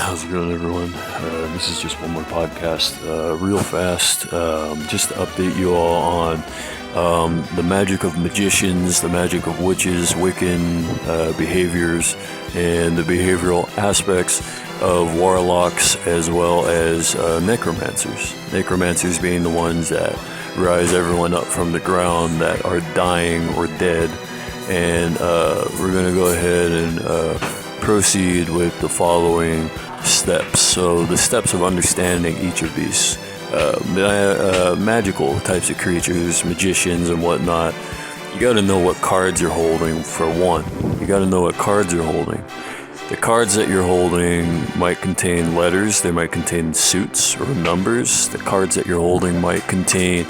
How's it going, everyone? This is just one more podcast, real fast, just to update you all on the magic of magicians, the magic of witches, Wiccan behaviors, and the behavioral aspects of warlocks, as well as necromancers. Necromancers being the ones that rise everyone up from the ground that are dying or dead. And we're going to go ahead and proceed with the following steps. So the steps of understanding each of these magical types of creatures, magicians and whatnot. You got to know what cards you're holding, for one. You got to know what cards you're holding. The cards that you're holding might contain letters, they might contain suits or numbers. The cards that you're holding might contain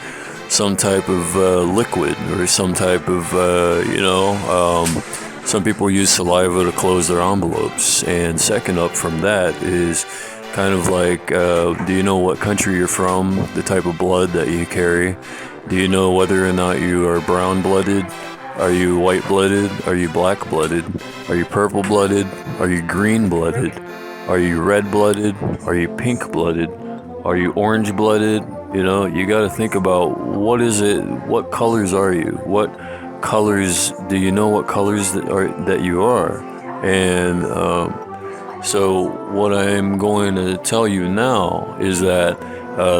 some type of liquid or some type of, some people use saliva to close their envelopes. And second up from that is kind of like, do you know what country you're from, the type of blood that you carry? Do you know whether or not you are brown-blooded? Are you white-blooded? Are you black-blooded? Are you purple-blooded? Are you green-blooded? Are you red-blooded? Are you pink-blooded? Are you orange-blooded? You know, you got to think about what is it, what colors are you? What colors, do you know what colors that you are? And so what I'm going to tell you now is that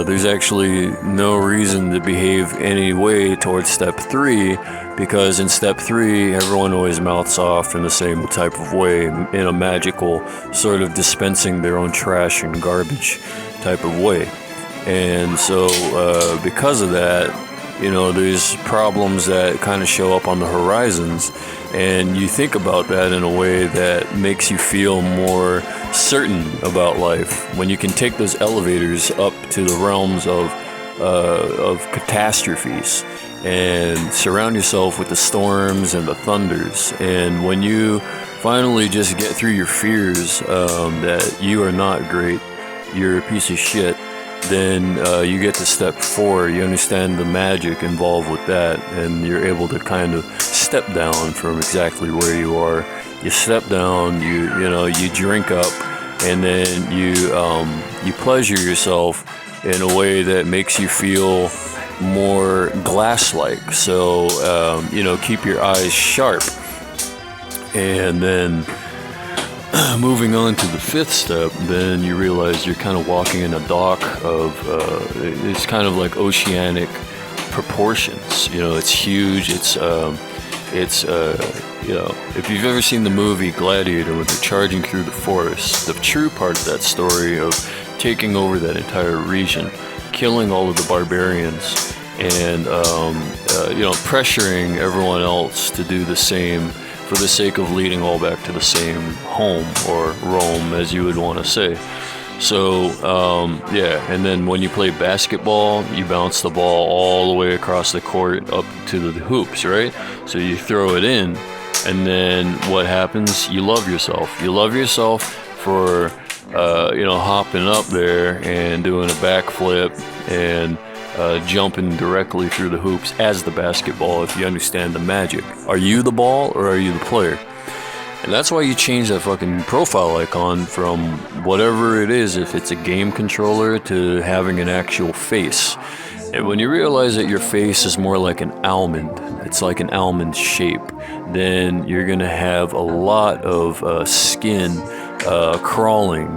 there's actually no reason to behave any way towards step 3, because in step 3 everyone always mouths off in the same type of way, in a magical sort of dispensing their own trash and garbage type of way. And so because of that, you know, there's problems that kind of show up on the horizons, and you think about that in a way that makes you feel more certain about life. When you can take those elevators up to the realms of catastrophes and surround yourself with the storms and the thunders, and when you finally just get through your fears that you are not great, you're a piece of shit, then you get to step 4. You understand the magic involved with that, and you're able to kind of step down from exactly where you are. You step down, you drink up, and then you pleasure yourself in a way that makes you feel more glass-like. So keep your eyes sharp, and then moving on to the 5th step, then you realize you're kind of walking in a dock of, it's kind of like oceanic proportions. You know, it's huge. If you've ever seen the movie Gladiator, when they're charging through the forest, the true part of that story of taking over that entire region, killing all of the barbarians, and, pressuring everyone else to do the same, for the sake of leading all back to the same home, or Rome, as you would want to say. So, and then when you play basketball, you bounce the ball all the way across the court up to the hoops, right? So you throw it in, and then what happens? You love yourself. You love yourself for, hopping up there and doing a backflip and jumping directly through the hoops as the basketball, if you understand the magic. Are you the ball, or are you the player? And that's why you change that fucking profile icon from whatever it is, if it's a game controller, to having an actual face. And when you realize that your face is more like an almond, it's like an almond shape, then you're going to have a lot of skin crawling,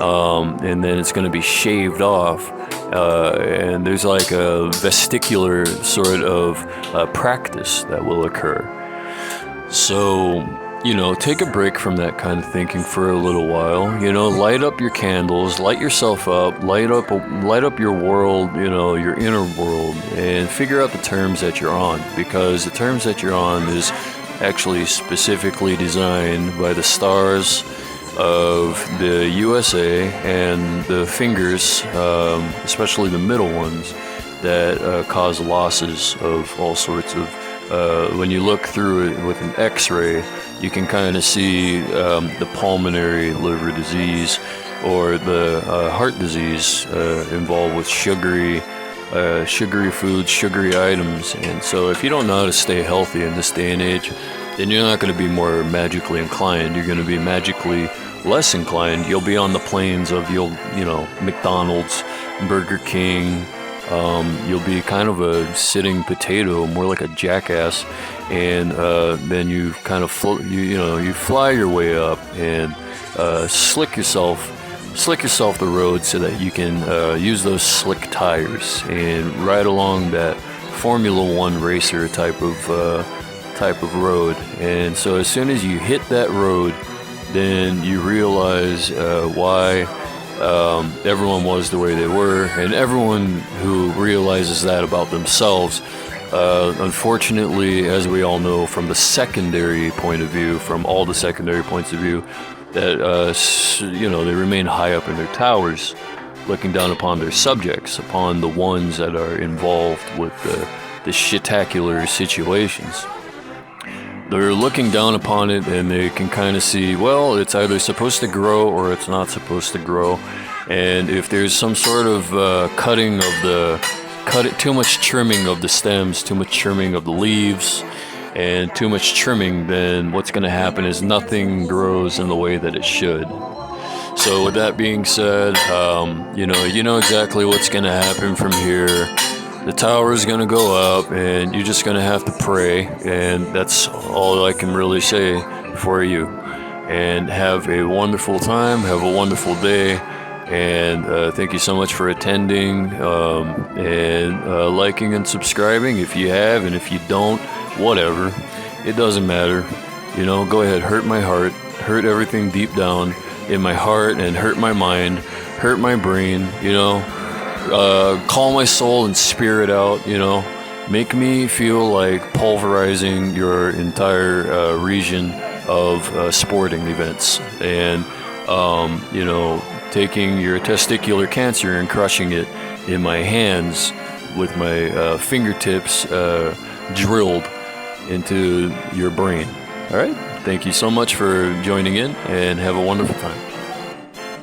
and then it's going to be shaved off. And there's like a vestibular sort of practice that will occur. So, take a break from that kind of thinking for a little while. Light up your candles, light yourself up, light up your world, your inner world, and figure out the terms that you're on, because the terms that you're on is actually specifically designed by the stars of the USA and the fingers, especially the middle ones, that cause losses of all sorts of, when you look through it with an X-ray, you can kind of see the pulmonary liver disease, or the heart disease involved with sugary foods, sugary items. And so if you don't know how to stay healthy in this day and age, then you're not going to be more magically inclined. You're going to be magically less inclined, you'll be on the plains of McDonald's, Burger King. You'll be kind of a sitting potato, more like a jackass, and then you kind of you fly your way up and slick yourself the road so that you can use those slick tires and ride along that Formula One racer type of road. And so as soon as you hit that road, then you realize why everyone was the way they were, and everyone who realizes that about themselves, unfortunately, as we all know from the secondary point of view, from all the secondary points of view, that they remain high up in their towers, looking down upon their subjects, upon the ones that are involved with the shitacular situations. They're looking down upon it, and they can kind of see, well, it's either supposed to grow or it's not supposed to grow. And if there's some sort of too much trimming of the stems, too much trimming of the leaves, and too much trimming, then what's going to happen is nothing grows in the way that it should. So with that being said, you know exactly what's going to happen from here. The tower is going to go up, and you're just going to have to pray, and that's all I can really say for you. And have a wonderful time, have a wonderful day, and thank you so much for attending, and liking and subscribing if you have, and if you don't, whatever. It doesn't matter. Go ahead, hurt my heart, hurt everything deep down in my heart, and hurt my mind, hurt my brain, call my soul and spirit out, make me feel like pulverizing your entire region of sporting events, and taking your testicular cancer and crushing it in my hands with my fingertips drilled into your brain. All right, thank you so much for joining in, and have a wonderful time.